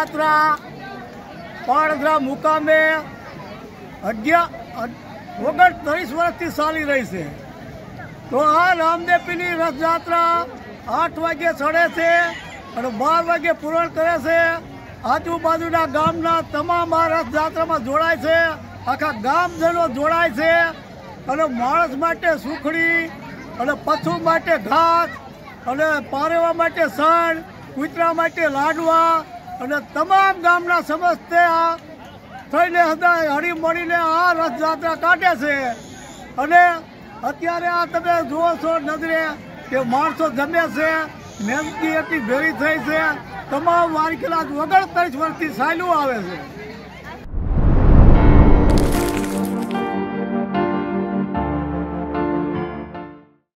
રથયાત્રા પાળધરા મુકામે 39 વર્ષથી ચાલી રહી છે। તો આ રામદેવપીરની રથયાત્રા 8 વાગે ચડે છે અને 12 વાગે પૂર્ણ કરે છે। આજુબાજુના ગામના તમામ આ રથયાત્રામાં જોડાય છે, આખા ગામજનો જોડાય છે અને માણસ માટે સુખડી અને પશુ માટે ઘાસ અને પારેવા માટે સણ, કૂતરા માટે લાડવા અને તમામ ગામના સમસ્તે થઈને હળી મળીને આ રથયાત્રા કાઢે છે। અને અત્યારે આ તમે જુઓ છો નજરે કે માણસો જમે છે, મહેનતી એટલી ભેળી થઈ છે, તમામ વારકીલા 39 વર્ષથી ચાલ્યું આવે છે।